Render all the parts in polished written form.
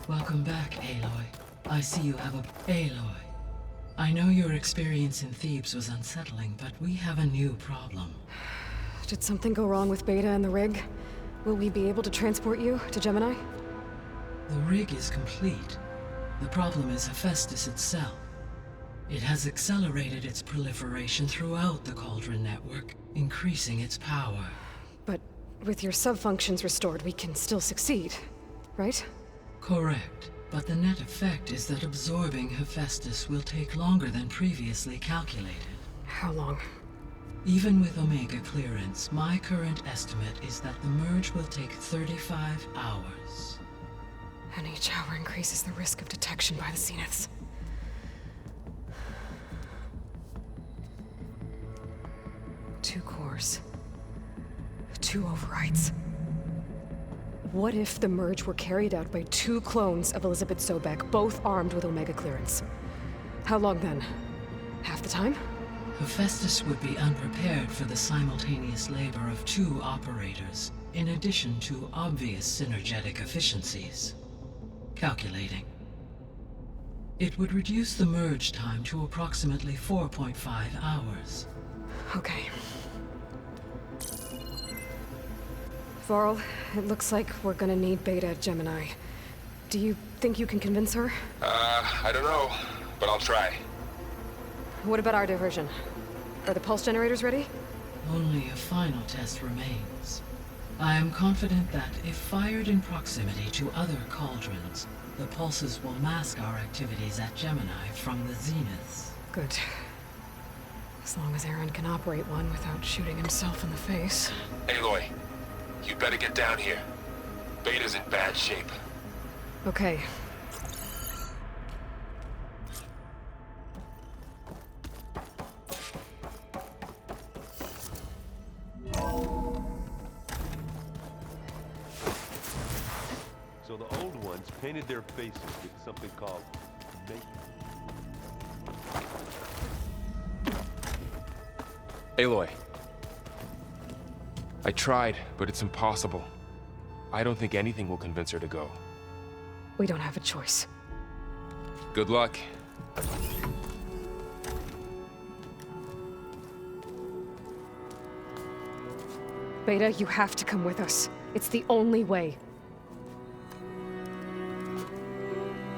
Welcome back, Aloy. I see you have a... Aloy. I know your experience in Thebes was unsettling, but we have a new problem. Did something go wrong with Beta and the rig? Will we be able to transport you to Gemini? The rig is complete. The problem is Hephaestus itself. It has accelerated its proliferation throughout the Cauldron network, increasing its power. But with your sub-functions restored, we can still succeed, right? Correct. But the net effect is that absorbing Hephaestus will take longer than previously calculated. How long? Even with Omega clearance, my current estimate is that the merge will take 35 hours. And each hour increases the risk of detection by the Zeniths. Two cores. Two overrides. What if the merge were carried out by two clones of Elizabeth Sobek, both armed with Omega clearance? How long then? Half the time? Hephaestus would be unprepared for the simultaneous labor of two operators, in addition to obvious synergetic efficiencies. Calculating. It would reduce the merge time to approximately 4.5 hours. Okay. Varl, it looks like we're gonna need Beta at Gemini. Do you think you can convince her? I don't know, but I'll try. What about our diversion? Are the pulse generators ready? Only a final test remains. I am confident that if fired in proximity to other cauldrons, the pulses will mask our activities at Gemini from the Zeniths. Good. As long as Aaron can operate one without shooting himself in the face. Aloy, you better get down here. Beta's in bad shape. Okay. So the old ones painted their faces with something called make. Aloy. I tried, but it's impossible. I don't think anything will convince her to go. We don't have a choice. Good luck. Beta, you have to come with us. It's the only way.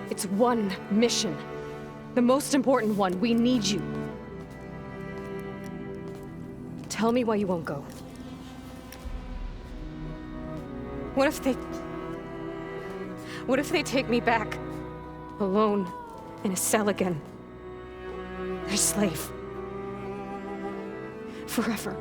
It's one mission. The most important one. We need you. Tell me why you won't go. What if they take me back? Alone, in a cell again. Their slave. Forever.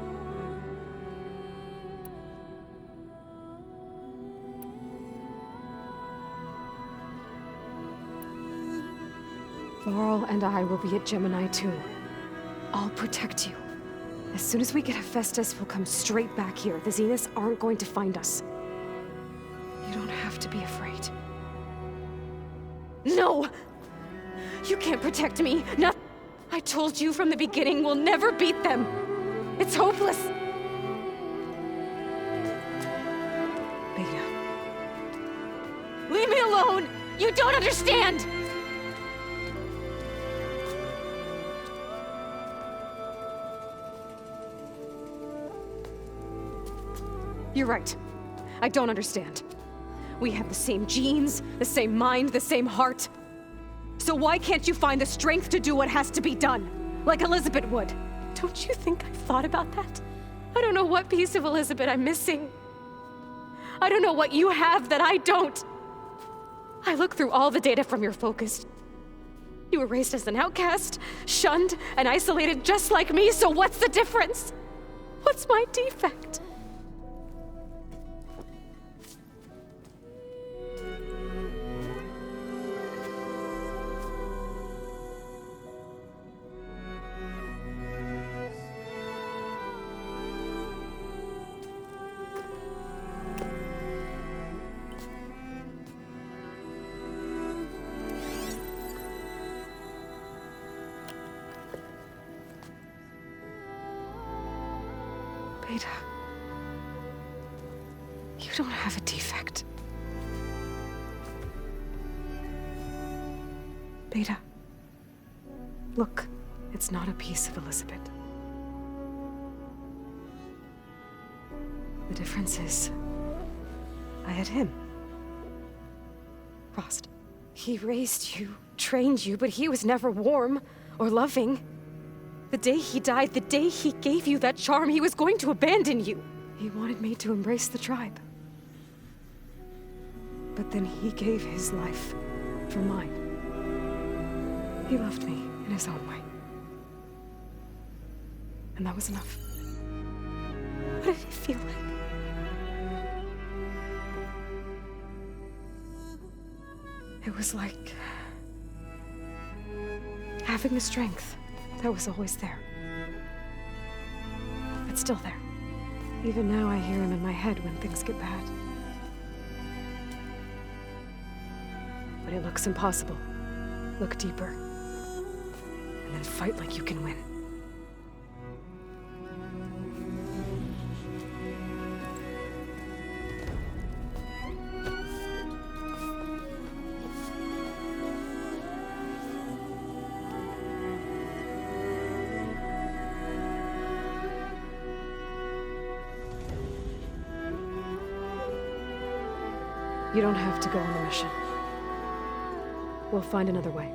Varl and I will be at Gemini too. I'll protect you. As soon as we get Hephaestus, we'll come straight back here. The Zeniths aren't going to find us. You don't have to be afraid. No! You can't protect me. Nothing. I told you from the beginning we'll never beat them. It's hopeless. Beta. Leave me alone! You don't understand! You're right. I don't understand. We have the same genes, the same mind, the same heart. So why can't you find the strength to do what has to be done? Like Elizabeth would. Don't you think I've thought about that? I don't know what piece of Elizabeth I'm missing. I don't know what you have that I don't. I look through all the data from your focus. You were raised as an outcast, shunned, and isolated just like me, so what's the difference? What's my defect? Beta. You don't have a defect. Beta. Look, it's not a piece of Elizabeth. The difference is, I had him. Frost. He raised you, trained you, but he was never warm or loving. The day he died, the day he gave you that charm, he was going to abandon you. He wanted me to embrace the tribe. But then he gave his life for mine. He loved me in his own way. And that was enough. What did it feel like? It was like having the strength that was always there. It's still there. Even now I hear him in my head when things get bad. But it looks impossible. Look deeper. And then fight like you can win. You don't have to go on the mission. We'll find another way.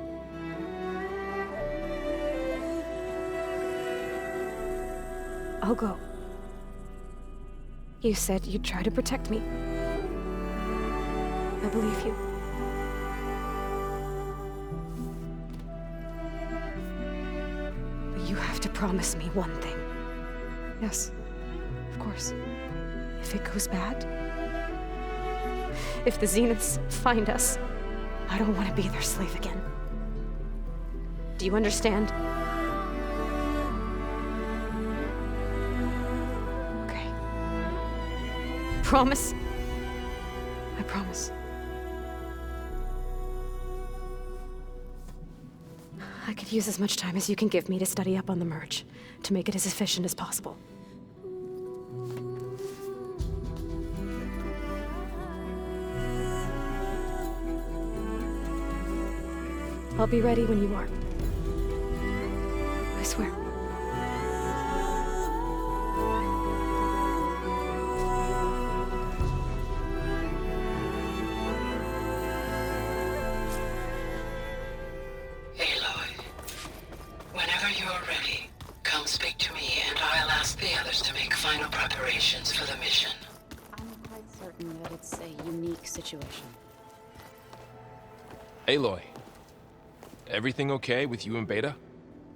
I'll go. You said you'd try to protect me. I believe you. But you have to promise me one thing. Yes, of course. If it goes bad, if the Zeniths find us, I don't want to be their slave again. Do you understand? Okay. Promise? I promise. I could use as much time as you can give me to study up on the merge, to make it as efficient as possible. I'll be ready when you are. I swear. Aloy, whenever you're ready, come speak to me and I'll ask the others to make final preparations for the mission. I'm quite certain that it's a unique situation. Aloy, everything okay with you and Beta?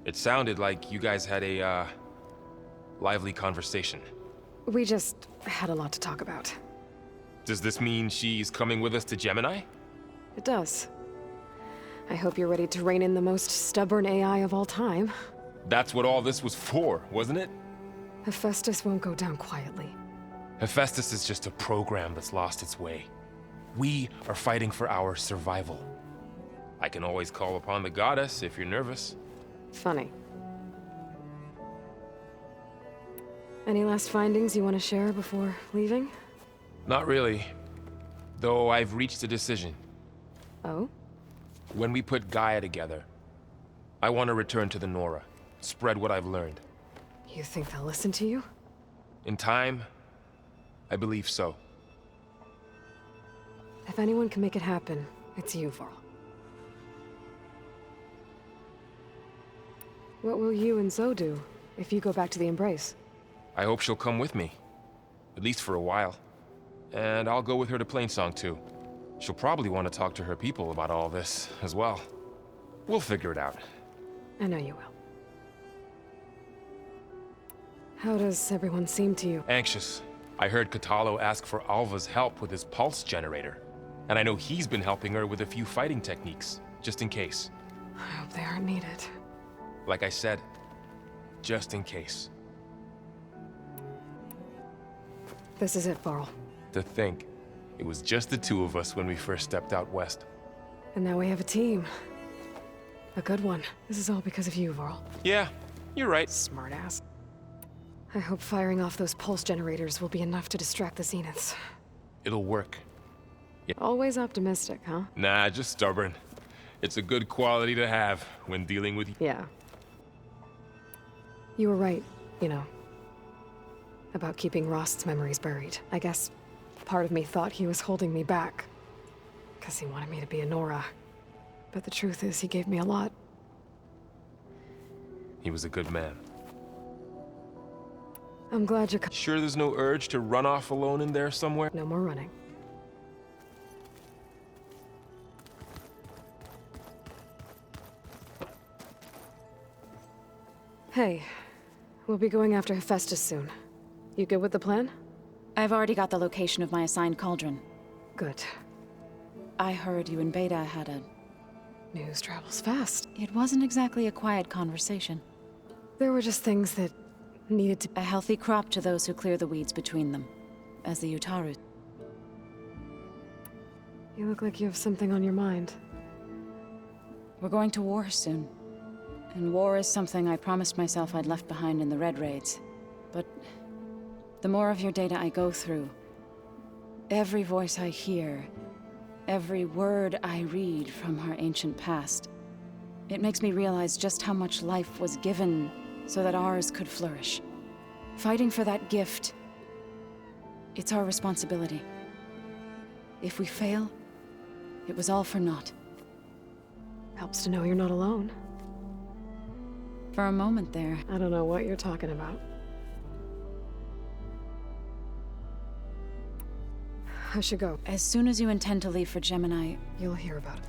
It sounded like you guys had a, lively conversation. We just had a lot to talk about. Does this mean she's coming with us to Gemini? It does. I hope you're ready to rein in the most stubborn AI of all time. That's what all this was for, wasn't it? Hephaestus won't go down quietly. Hephaestus is just a program that's lost its way. We are fighting for our survival. I can always call upon the goddess if you're nervous. Funny. Any last findings you want to share before leaving? Not really. Though I've reached a decision. Oh? When we put Gaia together, I want to return to the Nora. Spread what I've learned. You think they'll listen to you? In time, I believe so. If anyone can make it happen, it's you, Varl. What will you and Zoe do if you go back to the Embrace? I hope she'll come with me. At least for a while. And I'll go with her to Plainsong too. She'll probably want to talk to her people about all this as well. We'll figure it out. I know you will. How does everyone seem to you? Anxious. I heard Katalo ask for Alva's help with his pulse generator. And I know he's been helping her with a few fighting techniques, just in case. I hope they aren't needed. Like I said, just in case. This is it, Varl. To think, it was just the two of us when we first stepped out west. And now we have a team. A good one. This is all because of you, Varl. Yeah, you're right. Smartass. I hope firing off those pulse generators will be enough to distract the Zeniths. It'll work. Always optimistic, huh? Nah, just stubborn. It's a good quality to have when dealing with... Yeah. You were right, you know, about keeping Rost's memories buried. I guess part of me thought he was holding me back, because he wanted me to be a Nora. But the truth is, he gave me a lot. He was a good man. I'm glad you're Sure there's no urge to run off alone in there somewhere? No more running. Hey, we'll be going after Hephaestus soon. You good with the plan? I've already got the location of my assigned cauldron. Good. I heard you and Beta had a... News travels fast. It wasn't exactly a quiet conversation. There were just things that needed to... A healthy crop to those who clear the weeds between them, as the Utaru. You look like you have something on your mind. We're going to war soon. And war is something I promised myself I'd left behind in the Red Raids. But the more of your data I go through, every voice I hear, every word I read from our ancient past, it makes me realize just how much life was given so that ours could flourish. Fighting for that gift, it's our responsibility. If we fail, it was all for naught. Helps to know you're not alone. For a moment there, I don't know what you're talking about. I should go. as soon as you intend to leave for Gemini, You'll hear about it.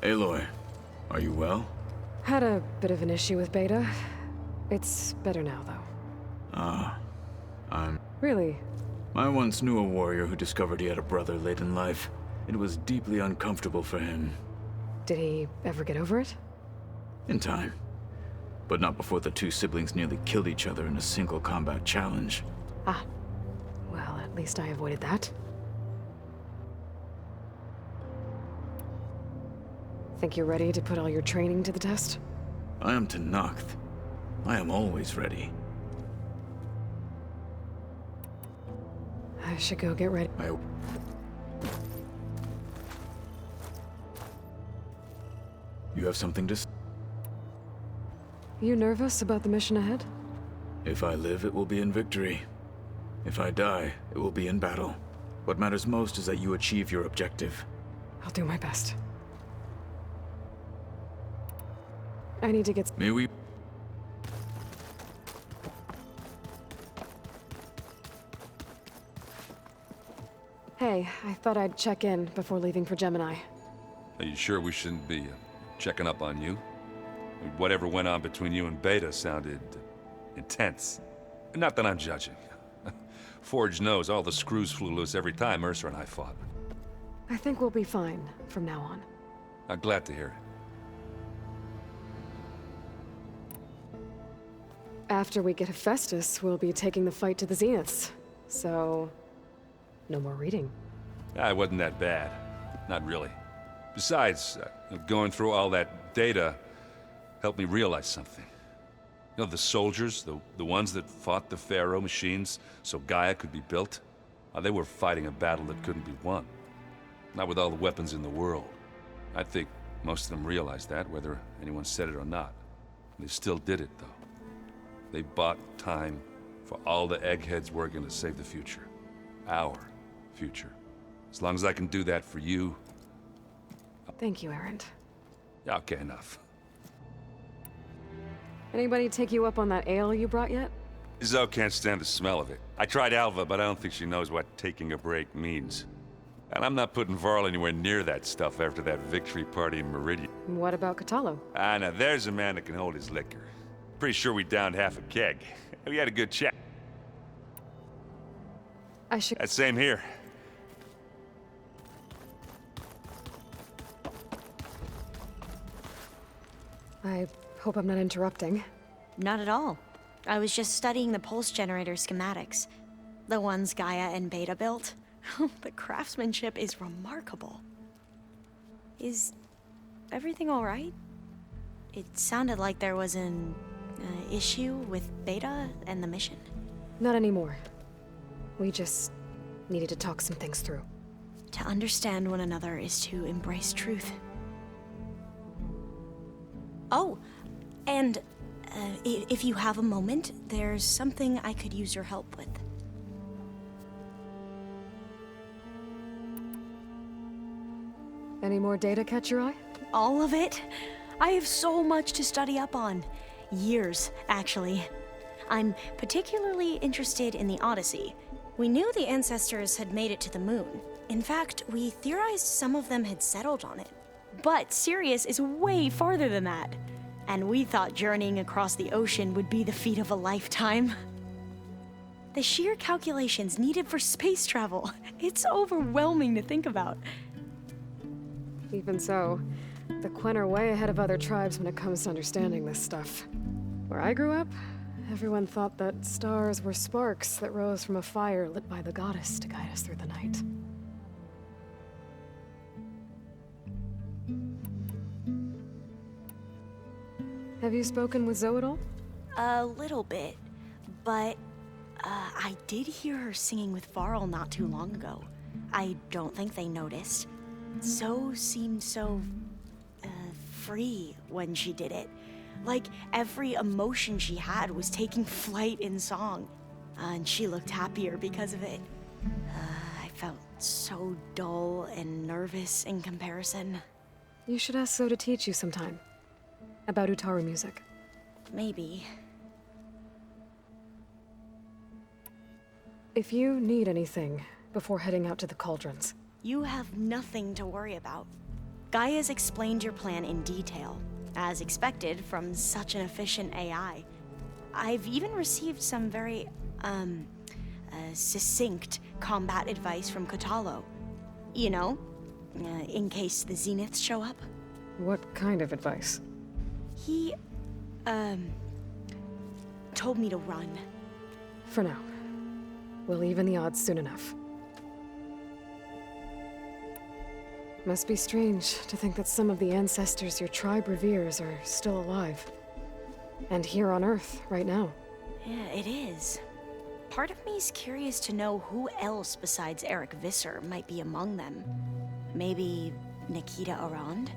Aloy, are you well? Had a bit of an issue with Beta. It's better now, though. Really? I once knew a warrior who discovered he had a brother late in life. It was deeply uncomfortable for him. Did he ever get over it? In time. But not before the two siblings nearly killed each other in a single combat challenge. Ah. Well, at least I avoided that. Think you're ready to put all your training to the test? I am Tenakth. I am always ready. I should go get ready. You have something to s- You nervous about the mission ahead? If I live, it will be in victory. If I die, it will be in battle. What matters most is that you achieve your objective. I'll do my best. I need to get... May we... Hey, I thought I'd check in before leaving for Gemini. Are you sure we shouldn't be checking up on you? Whatever went on between you and Beta sounded intense. Not that I'm judging. Forge knows all the screws flew loose every time Mercer and I fought. I think we'll be fine from now on. I'm glad to hear it. After we get Hephaestus, we'll be taking the fight to the Zeniths. So... no more reading. It wasn't that bad. Not really. Besides, going through all that data helped me realize something. You know, the soldiers, the ones that fought the Pharaoh machines so Gaia could be built, they were fighting a battle that couldn't be won. Not with all the weapons in the world. I think most of them realized that, whether anyone said it or not. They still did it, though. They bought time for all the eggheads working to save the future. Our future. As long as I can do that for you... Thank you, Erend. Okay, enough. Anybody take you up on that ale you brought yet? Zoe can't stand the smell of it. I tried Alva, but I don't think she knows what taking a break means. And I'm not putting Varl anywhere near that stuff after that victory party in Meridian. What about Catalo? Now there's a man that can hold his liquor. Pretty sure we downed half a keg. We had a good chat. I should... Same here. I hope I'm not interrupting. Not at all. I was just studying the pulse generator schematics. The ones Gaia and Beta built. The craftsmanship is remarkable. Is everything all right? It sounded like there was an issue with Beta and the mission. Not anymore. We just needed to talk some things through. To understand one another is to embrace truth. Oh, and if you have a moment, there's something I could use your help with. Any more data catch your eye? All of it? I have so much to study up on. Years, actually. I'm particularly interested in the Odyssey. We knew the ancestors had made it to the moon. In fact, we theorized some of them had settled on it. But Sirius is way farther than that. And we thought journeying across the ocean would be the feat of a lifetime. The sheer calculations needed for space travel, it's overwhelming to think about. Even so, the Quen are way ahead of other tribes when it comes to understanding this stuff. Where I grew up, everyone thought that stars were sparks that rose from a fire lit by the goddess to guide us through the night. Have you spoken with Zoe at all? A little bit, but I did hear her singing with Varl not too long ago. I don't think they noticed. Zoe seemed so free when she did it. Like every emotion she had was taking flight in song. And she looked happier because of it. I felt so dull and nervous in comparison. You should ask Zoe to teach you sometime. About Utaru music. Maybe. If you need anything before heading out to the cauldrons. You have nothing to worry about. Gaia's explained your plan in detail, as expected from such an efficient AI. I've even received some very, succinct combat advice from Kotalo. You know, in case the Zeniths show up. What kind of advice? He, told me to run. For now. We'll even the odds soon enough. Must be strange to think that some of the ancestors your tribe reveres are still alive. And here on Earth, right now. Yeah, it is. Part of me's curious to know who else besides Eric Visser might be among them. Maybe Nikita Arand?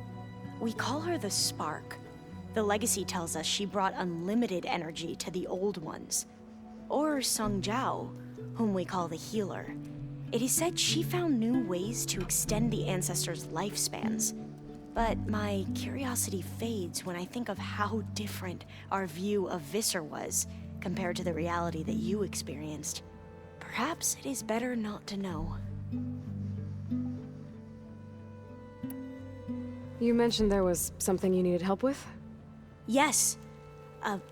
We call her the Spark. The legacy tells us she brought unlimited energy to the Old Ones. Or Sung Jiao, whom we call the Healer. It is said she found new ways to extend the ancestors' lifespans. But my curiosity fades when I think of how different our view of Visser was compared to the reality that you experienced. Perhaps it is better not to know. You mentioned there was something you needed help with? Yes.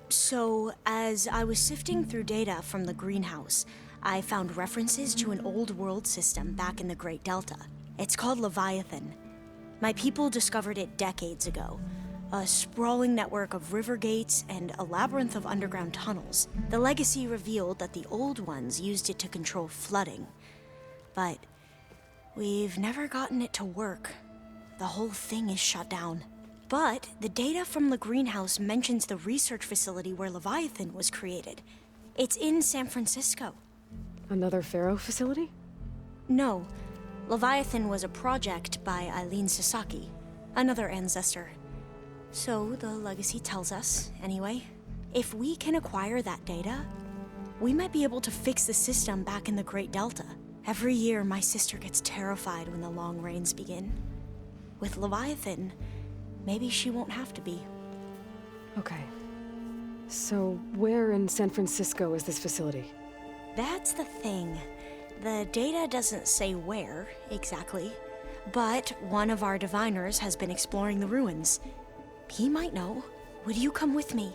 So, as I was sifting through data from the greenhouse, I found references to an old world system back in the Great Delta. It's called Leviathan. My people discovered it decades ago. A sprawling network of river gates and a labyrinth of underground tunnels. The legacy revealed that the Old Ones used it to control flooding. But we've never gotten it to work. The whole thing is shut down. But the data from the greenhouse mentions the research facility where Leviathan was created. It's in San Francisco. Another Pharaoh facility? No. Leviathan was a project by Eileen Sasaki, another ancestor. So the legacy tells us, anyway. If we can acquire that data, we might be able to fix the system back in the Great Delta. Every year, my sister gets terrified when the long rains begin. With Leviathan, maybe she won't have to be. Okay. So, where in San Francisco is this facility? That's the thing. The data doesn't say where, exactly. But one of our diviners has been exploring the ruins. He might know. Would you come with me?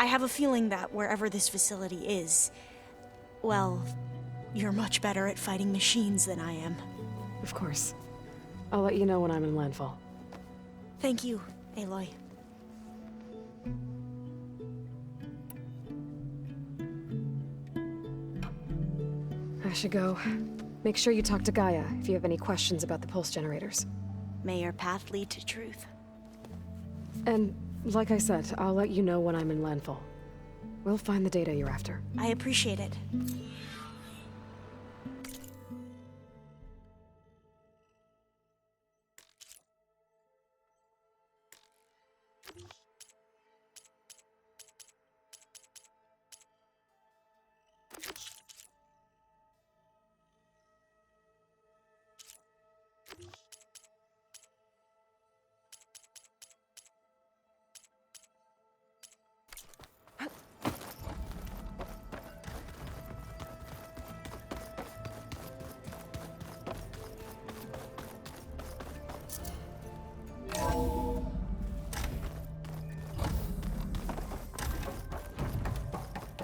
I have a feeling that wherever this facility is, well, you're much better at fighting machines than I am. Of course. I'll let you know when I'm in landfall. Thank you, Aloy. I should go. Make sure you talk to Gaia if you have any questions about the pulse generators. May your path lead to truth. And, like I said, I'll let you know when I'm in landfall. We'll find the data you're after. I appreciate it.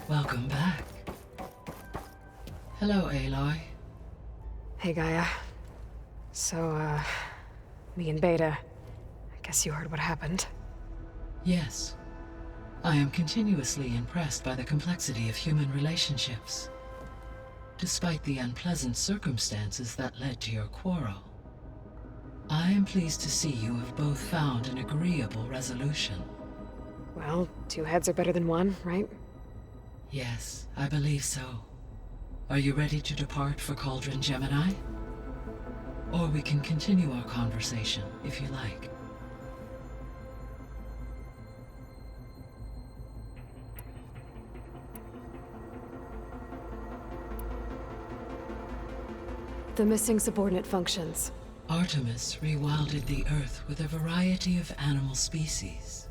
Welcome back. Hello, Aloy. Hey, Gaia. So, me and Beta. I guess you heard what happened. Yes. I am continuously impressed by the complexity of human relationships. Despite the unpleasant circumstances that led to your quarrel, I am pleased to see you have both found an agreeable resolution. Well, two heads are better than one, right? Yes, I believe so. Are you ready to depart for Cauldron Gemini? Or we can continue our conversation, if you like. The missing subordinate functions. Artemis rewilded the Earth with a variety of animal species.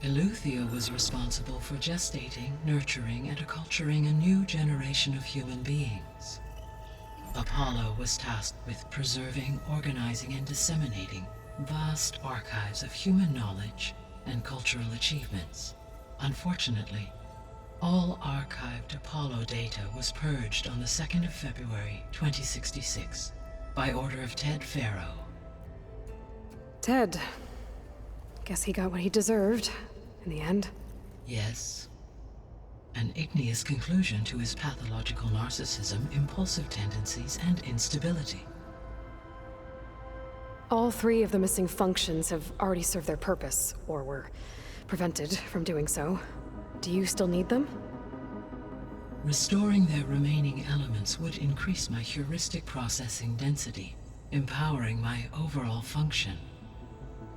Eleuthia was responsible for gestating, nurturing, and acculturating a new generation of human beings. Apollo was tasked with preserving, organizing, and disseminating vast archives of human knowledge and cultural achievements. Unfortunately, all archived Apollo data was purged on the 2nd of February, 2066, by order of Ted Farrow. Ted. Guess he got what he deserved, in the end. Yes. An igneous conclusion to his pathological narcissism, impulsive tendencies, and instability. All three of the missing functions have already served their purpose, or were prevented from doing so. Do you still need them? Restoring their remaining elements would increase my heuristic processing density, empowering my overall function.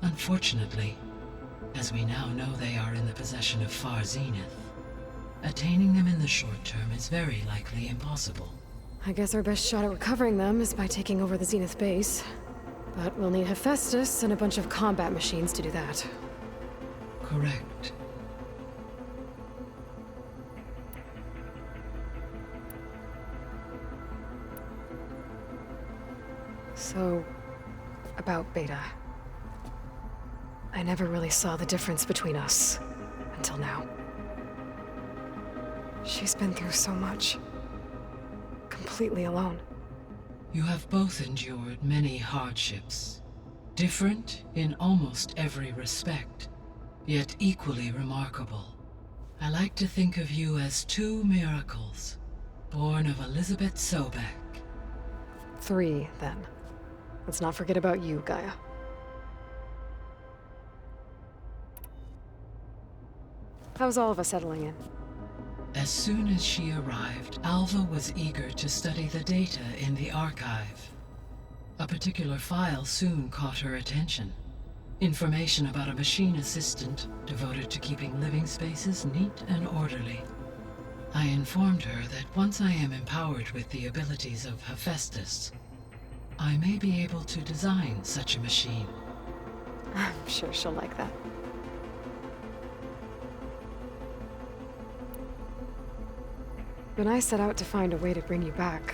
Unfortunately, as we now know they are in the possession of Far Zenith, attaining them in the short term is very likely impossible. I guess our best shot at recovering them is by taking over the Zenith base. But we'll need Hephaestus and a bunch of combat machines to do that. Correct. So, about Beta. I never really saw the difference between us, until now. She's been through so much. Completely alone. You have both endured many hardships, different in almost every respect, yet equally remarkable. I like to think of you as two miracles, born of Elizabeth Sobek. 3, then. Let's not forget about you, Gaia. How's all of us settling in? As soon as she arrived, Alva was eager to study the data in the archive. A particular file soon caught her attention. Information about a machine assistant devoted to keeping living spaces neat and orderly. I informed her that once I am empowered with the abilities of Hephaestus, I may be able to design such a machine. I'm sure she'll like that. When I set out to find a way to bring you back,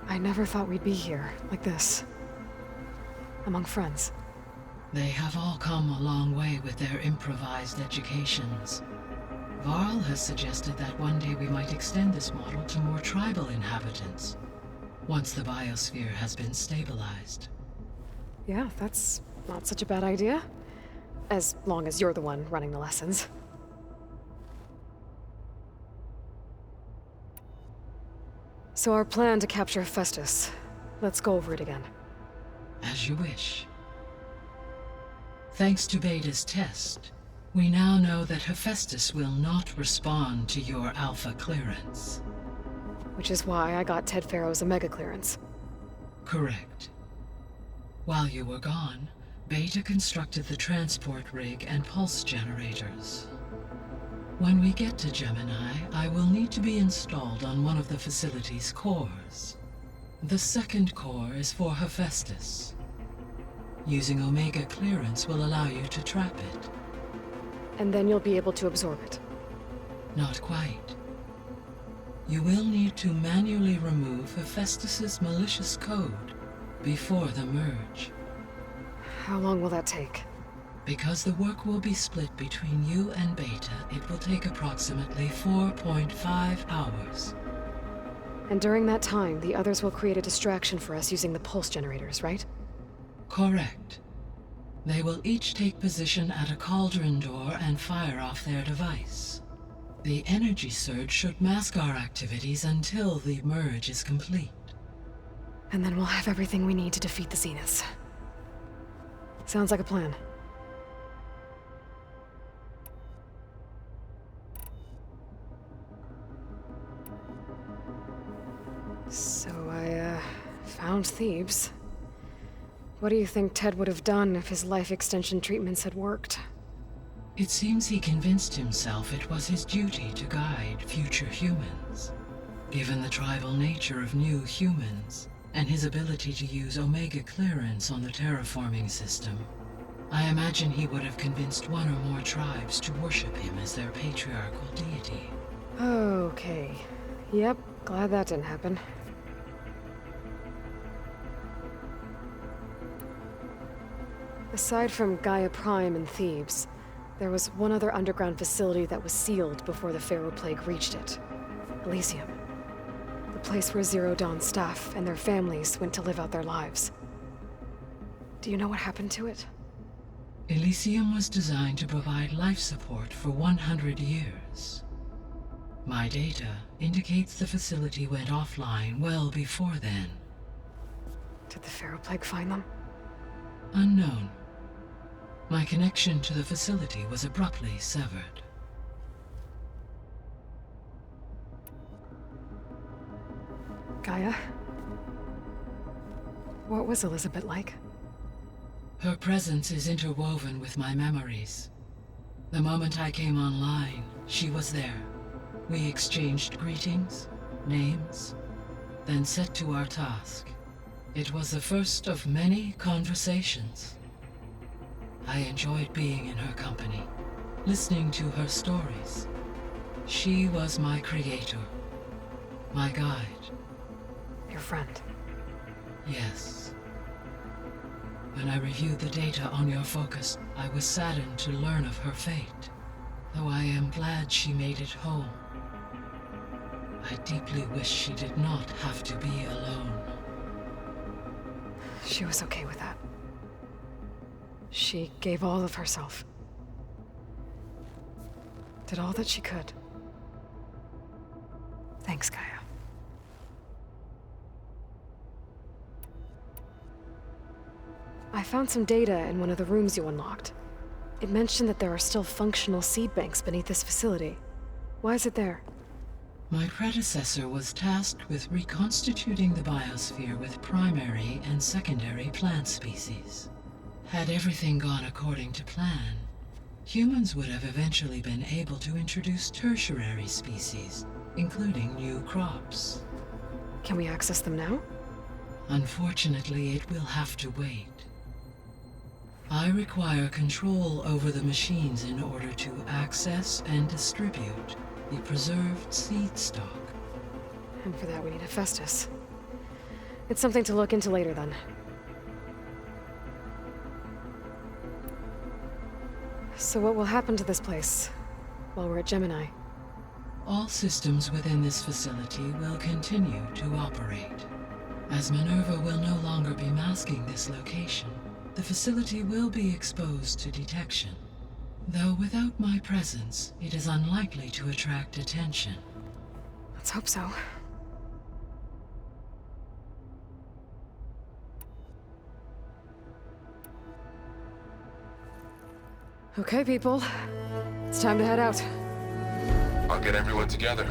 I never thought we'd be here, like this. Among friends. They have all come a long way with their improvised educations. Varl has suggested that one day we might extend this model to more tribal inhabitants, once the biosphere has been stabilized. Yeah, that's not such a bad idea. As long as you're the one running the lessons. So our plan to capture Hephaestus. Let's go over it again. As you wish. Thanks to Beta's test, we now know that Hephaestus will not respond to your Alpha clearance. Which is why I got Ted Farrow's Omega clearance. Correct. While you were gone, Beta constructed the transport rig and pulse generators. When we get to Gemini, I will need to be installed on one of the facility's cores. The second core is for Hephaestus. Using Omega clearance will allow you to trap it. And then you'll be able to absorb it. Not quite. You will need to manually remove Hephaestus's malicious code before the merge. How long will that take? Because the work will be split between you and Beta, it will take approximately 4.5 hours. And during that time, the others will create a distraction for us using the pulse generators, right? Correct. They will each take position at a cauldron door and fire off their device. The energy surge should mask our activities until the merge is complete. And then we'll have everything we need to defeat the Zeniths. Sounds like a plan. So I, found Thebes. What do you think Ted would have done if his life extension treatments had worked? It seems he convinced himself it was his duty to guide future humans. Given the tribal nature of new humans, and his ability to use Omega clearance on the terraforming system, I imagine he would have convinced one or more tribes to worship him as their patriarchal deity. Okay. Yep, glad that didn't happen. Aside from Gaia Prime and Thebes, there was one other underground facility that was sealed before the Pharaoh Plague reached it. Elysium. The place where Zero Dawn staff and their families went to live out their lives. Do you know what happened to it? Elysium was designed to provide life support for 100 years. My data indicates the facility went offline well before then. Did the Pharaoh Plague find them? Unknown. My connection to the facility was abruptly severed. Gaia? What was Elizabeth like? Her presence is interwoven with my memories. The moment I came online, she was there. We exchanged greetings, names, then set to our task. It was the first of many conversations. I enjoyed being in her company, listening to her stories. She was my creator, my guide. Your friend. Yes. When I reviewed the data on your focus, I was saddened to learn of her fate, though I am glad she made it home. I deeply wish she did not have to be alone. She was okay with that. She gave all of herself. Did all that she could. Thanks, Gaia. I found some data in one of the rooms you unlocked. It mentioned that there are still functional seed banks beneath this facility. Why is it there? My predecessor was tasked with reconstituting the biosphere with primary and secondary plant species. Had everything gone according to plan, humans would have eventually been able to introduce tertiary species, including new crops. Can we access them now? Unfortunately, it will have to wait. I require control over the machines in order to access and distribute the preserved seed stock. And for that we need Hephaestus. It's something to look into later then. So what will happen to this place while we're at Gemini? All systems within this facility will continue to operate. As Minerva will no longer be masking this location, the facility will be exposed to detection. Though without my presence, it is unlikely to attract attention. Let's hope so. Okay, people. It's time to head out. I'll get everyone together.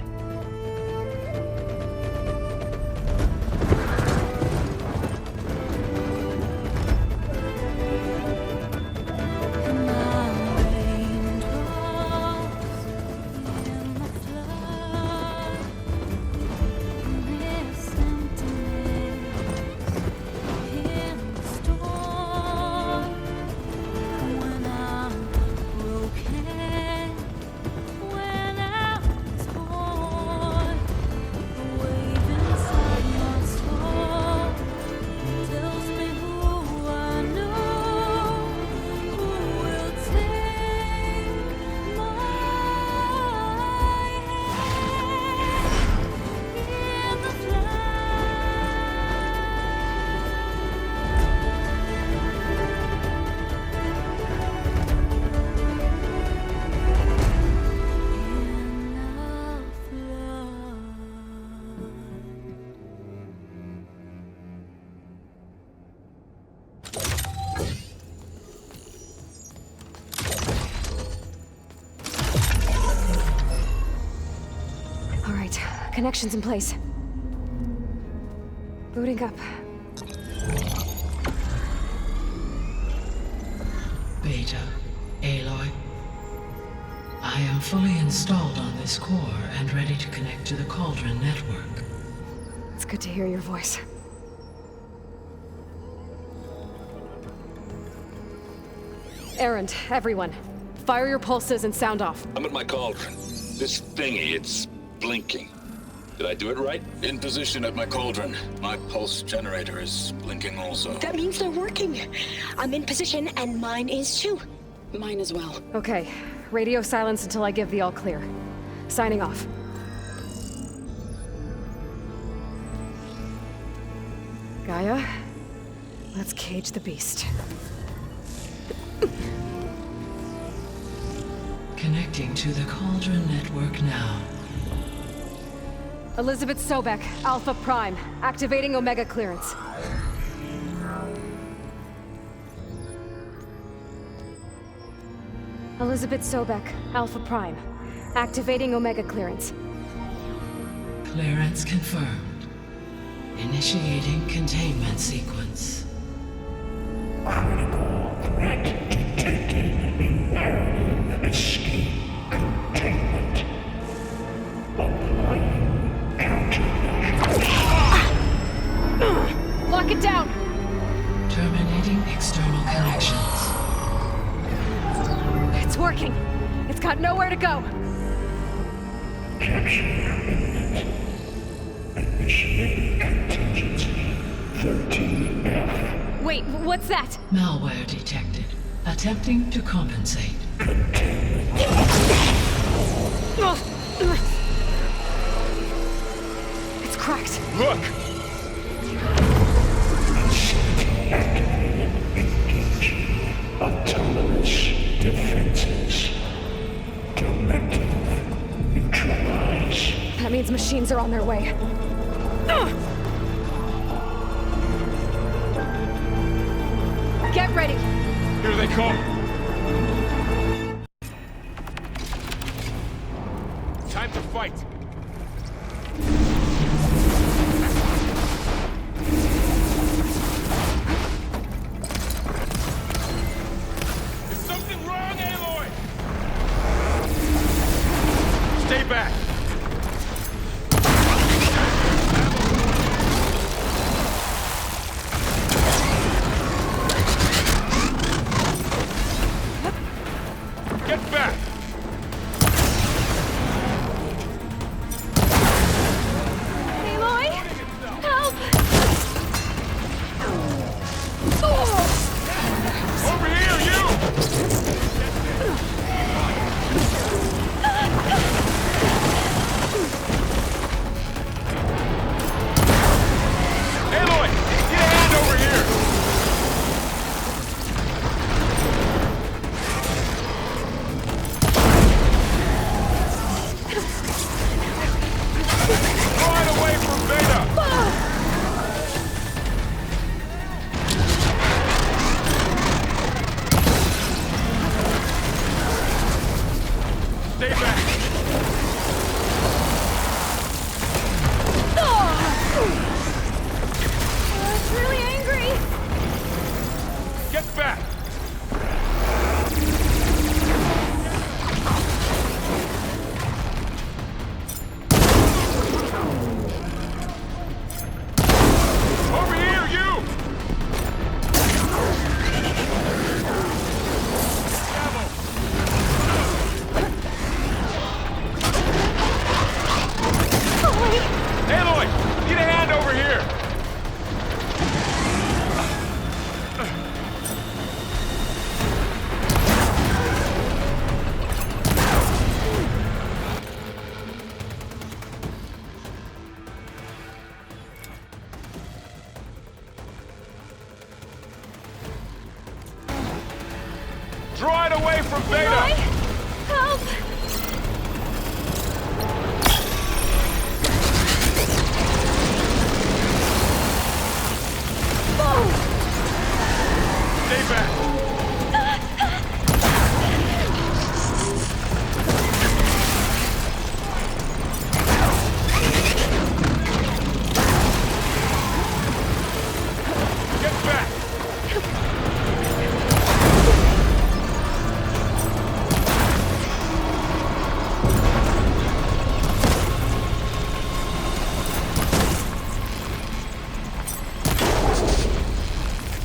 All right, connections in place. Booting up. Beta, Aloy. I am fully installed on this core and ready to connect to the Cauldron network. It's good to hear your voice. Errand, everyone. Fire your pulses and sound off. I'm at my cauldron. This thingy, it's blinking. Did I do it right? In position at my cauldron. My pulse generator is blinking also. That means they're working. I'm in position, and mine is too. Mine as well. Okay, radio silence until I give the all clear. Signing off. Gaia, let's cage the beast. Connecting to the Cauldron network now. Elizabeth Sobek, Alpha Prime, activating Omega clearance. Elizabeth Sobek, Alpha Prime, activating Omega clearance. Clearance confirmed. Initiating containment sequence. Critical threat detected. Imperative escape containment. Applying countermeasures. Lock it down! Terminating external connections. It's working. It's got nowhere to go. Capture imminent. Initiating contingency 13F. Wait, what's that? Malware detected. Attempting to compensate. It's cracked. Look! Facility activated. Engaging autonomous defenses. Directive neutralize. That means machines are on their way. Get ready! Here they come! Time to fight! Is something wrong, Aloy? Stay back! Draw it away from Beta! Aloy? Help! Stay back! Get back!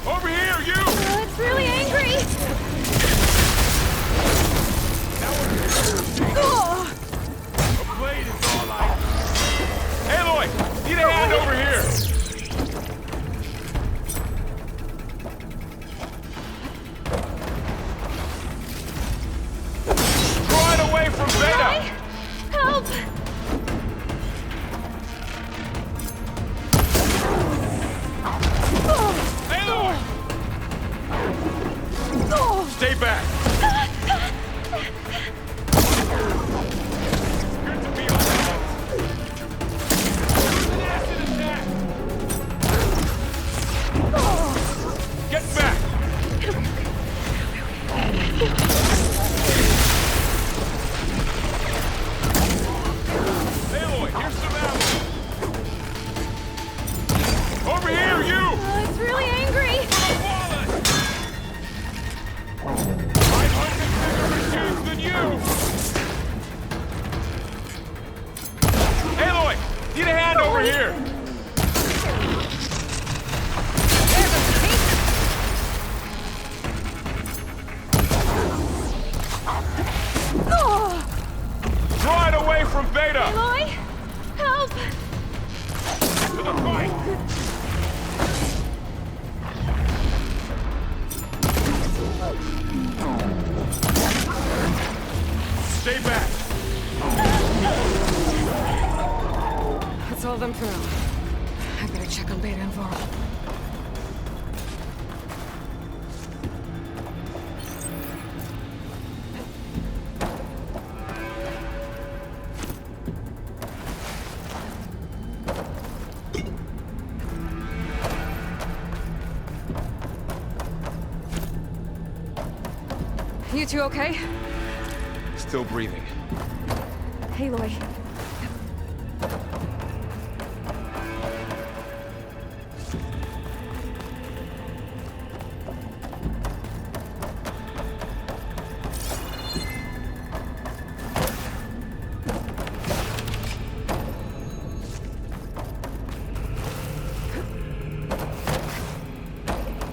Over here, you! It's really angry! A blade is all I... Aloy! Need a hand over here! Draw it away from Beta! Help! Aloy! Stay back! Good to be on the An acid attack! Get back! Aloy, here's some ammo! Over here, you! It's really angry! Wallet! 500 bigger machines than you! Aloy! Need a hand over here! Draw it away from Beta! Aloy? Help! To the fight! Stay back! That's all of them for now. I better check on Beta and Varl. You two okay? Still breathing. Aloy.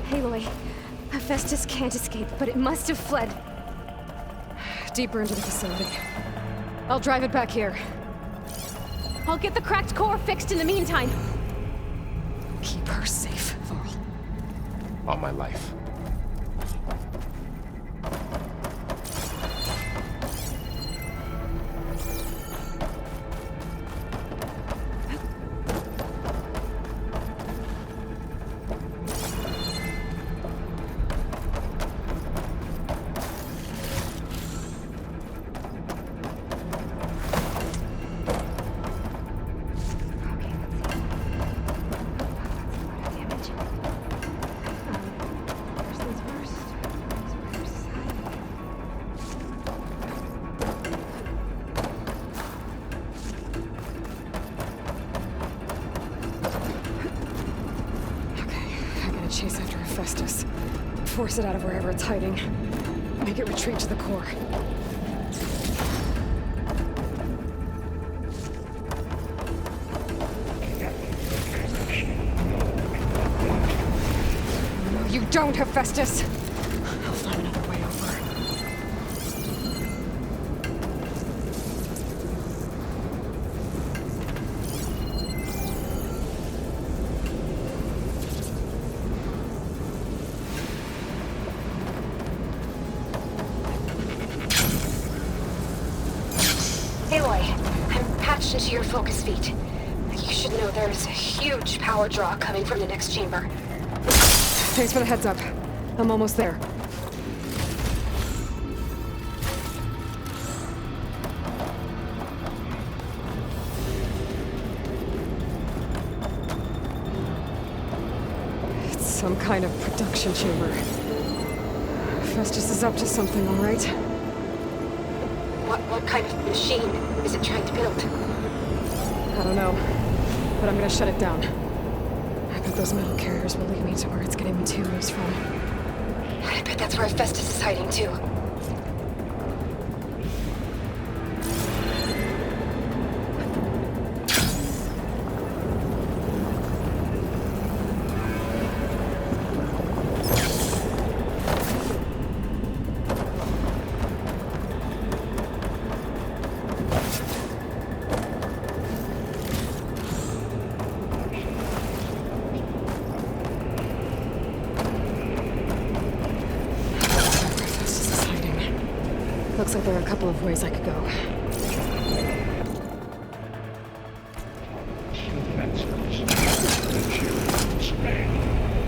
Aloy. Hephaestus can't escape, but it must have fled. Deeper into the facility. I'll drive it back here. I'll get the cracked core fixed in the meantime. Keep her safe, Varl. All my life. Chase after Hephaestus. Force it out of wherever it's hiding. Make it retreat to the core. No, you don't, Hephaestus! I'll find another way over. Aloy, I'm patched into your focus feet. You should know there's a huge power draw coming from the next chamber. Thanks for the heads up. I'm almost there. Some kind of production chamber. Festus is up to something, all right? What kind of machine is it trying to build? I don't know, but I'm gonna shut it down. I bet those metal carriers will lead me to where it's getting materials from. I bet that's where Festus is hiding too. Looks like there are a couple of ways I could go.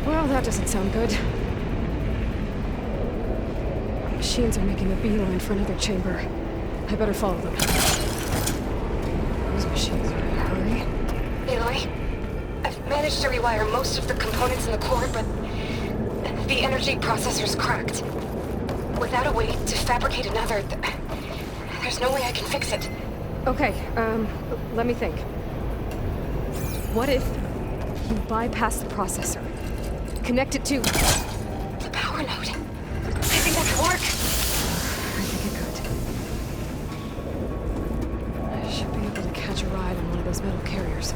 Well, that doesn't sound good. Machines are making a beeline for another chamber. I better follow them. Those machines are in a hurry. Aloy, I've managed to rewire most of the components in the core, but the energy processor's cracked. Without a way to fabricate another, there's no way I can fix it. Okay, let me think. What if you bypass the processor? Connect it to the power node. I think that could work. I think it could. I should be able to catch a ride on one of those metal carriers.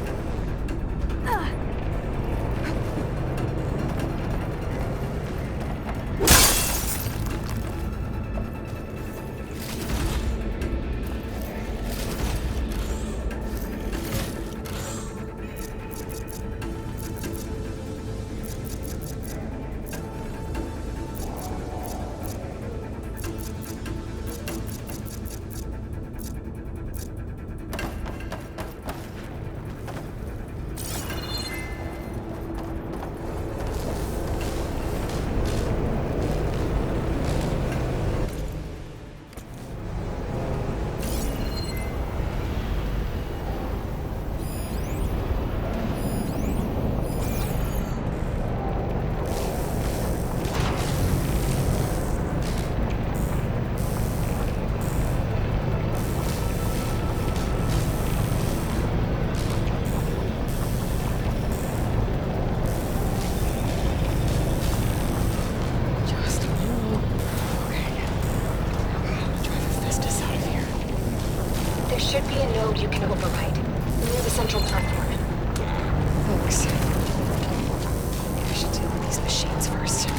There should be a node you can override, near the central platform. Thanks. I should deal with these machines first.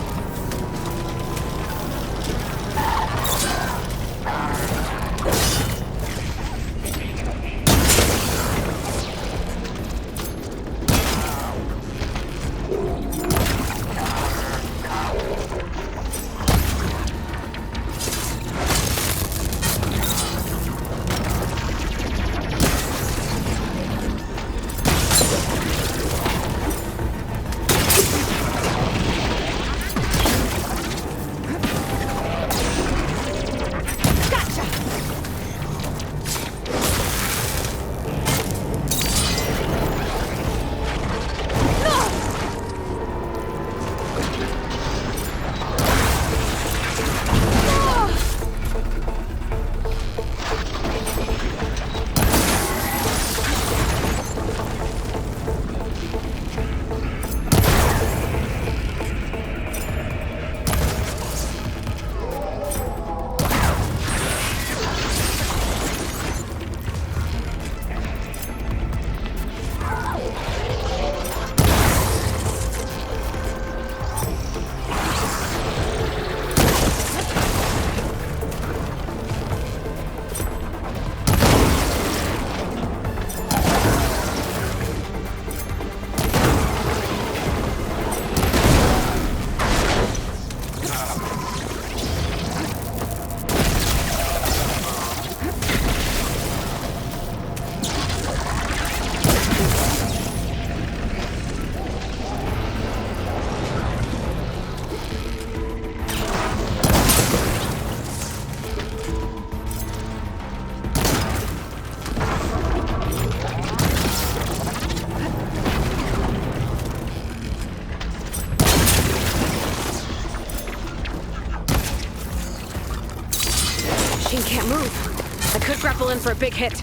machine can't move. I could grapple in for a big hit.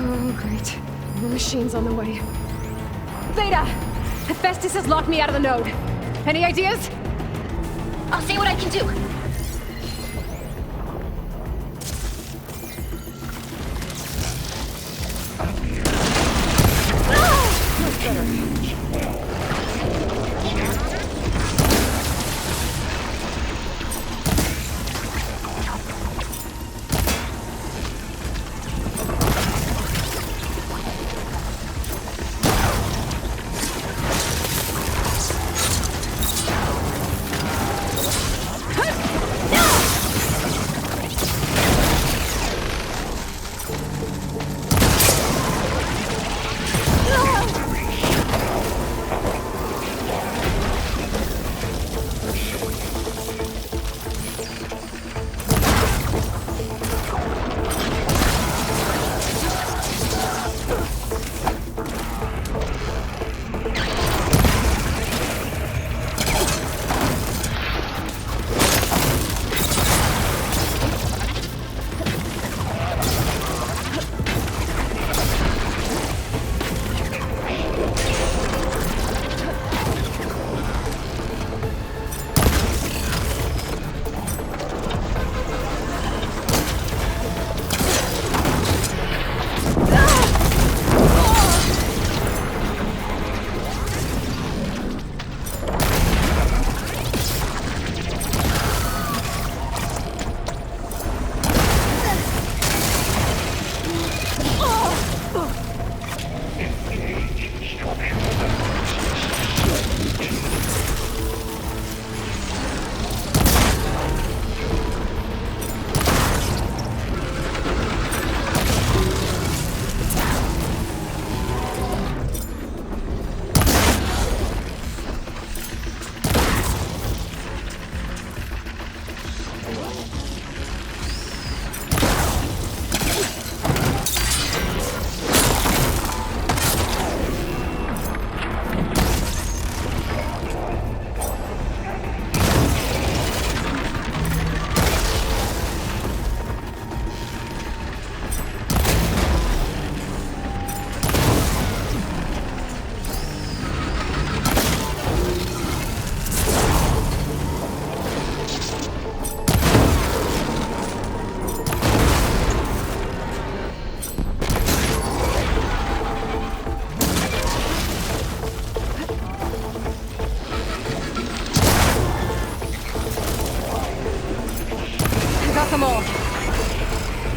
Oh, great. More machines on the way. Theta! Hephaestus has locked me out of the node. Any ideas? I'll see what I can do. Much better.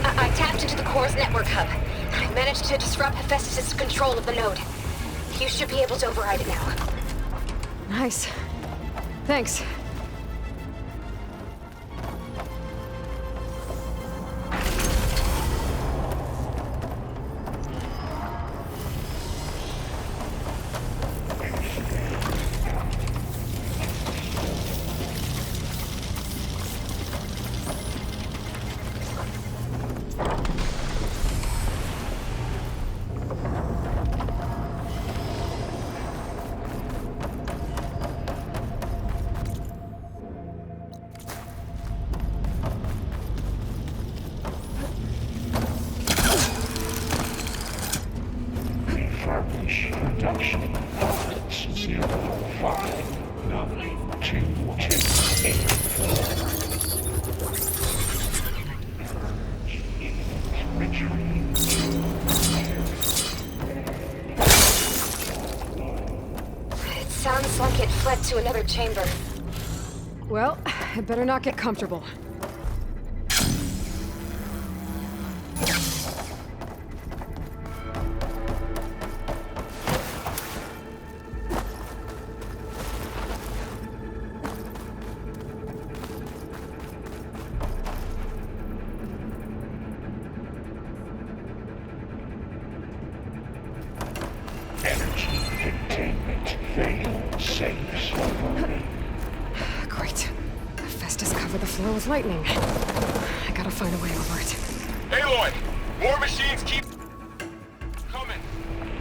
I tapped into the core's network hub. I managed to disrupt Hephaestus' control of the node. You should be able to override it now. Nice. Thanks. It sounds like it fled to another chamber. Well, I better not get comfortable. Energy containment failed. Great. Festus covered the floor with lightning. I gotta find a way over it. Aloy! More machines keep coming.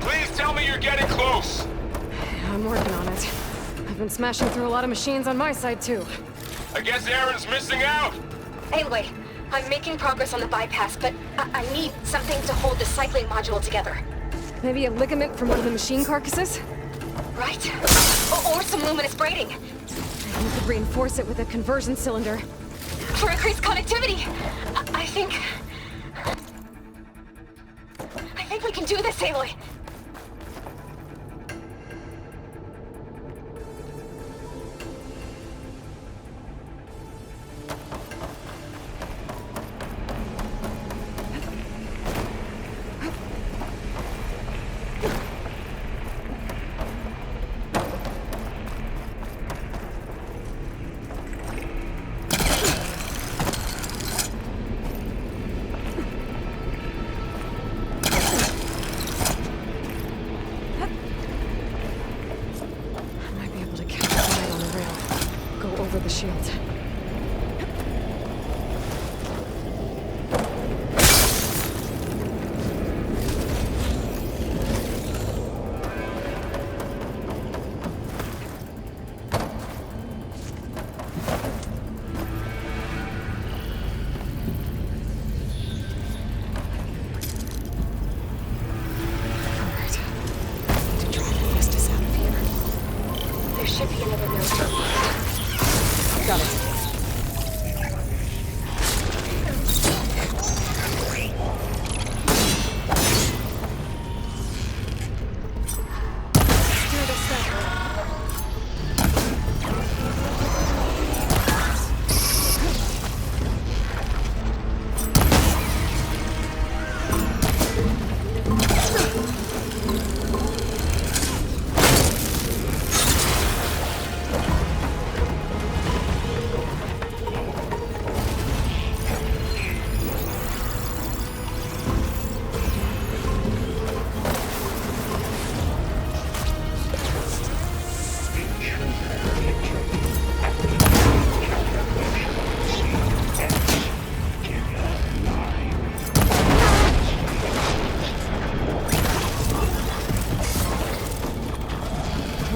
Please tell me you're getting close. I'm working on it. I've been smashing through a lot of machines on my side, too. I guess Aaron's missing out. Anyway, I'm making progress on the bypass, but I need something to hold the cycling module together. Maybe a ligament from one of the machine carcasses? Right? Or some luminous braiding. You could reinforce it with a conversion cylinder. For increased connectivity. I think we can do this, Aloy. Over the shield. There should be another node. Got it.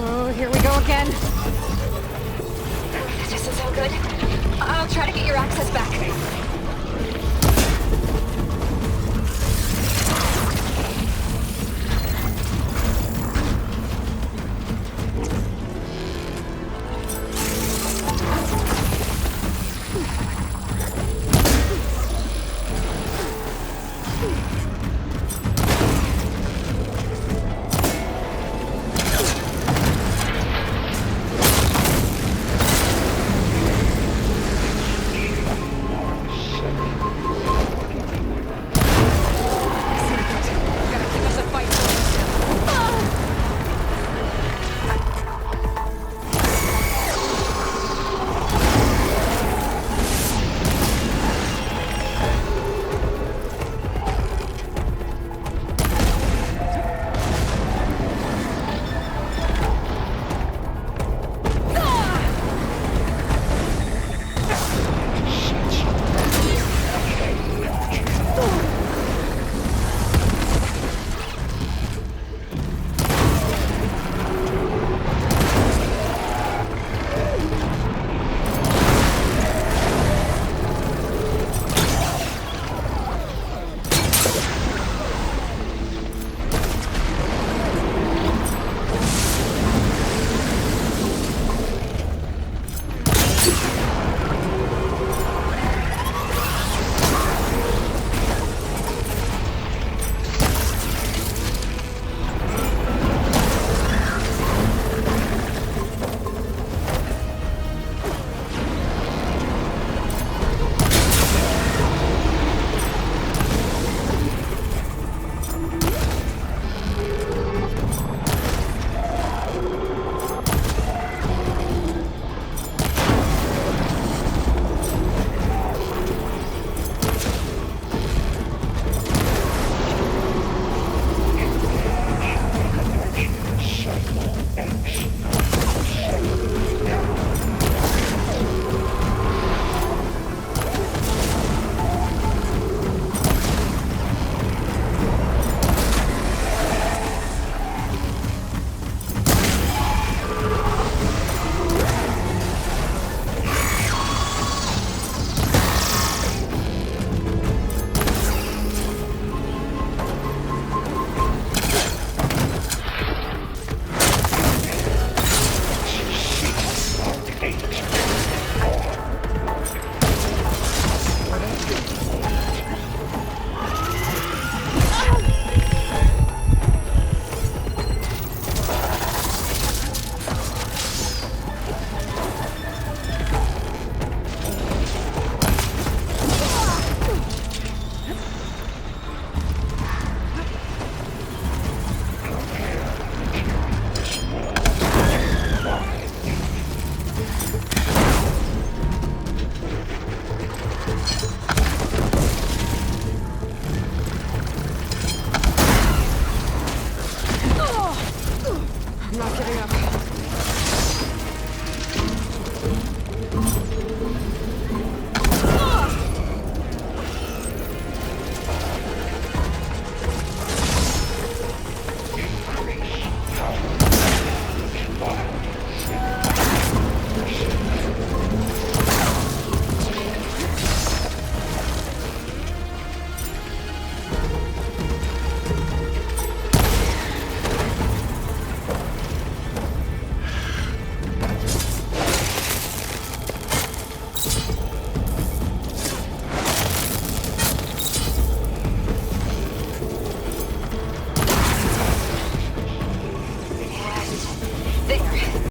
Oh, here we go again. This doesn't sound good. I'll try to get your access back.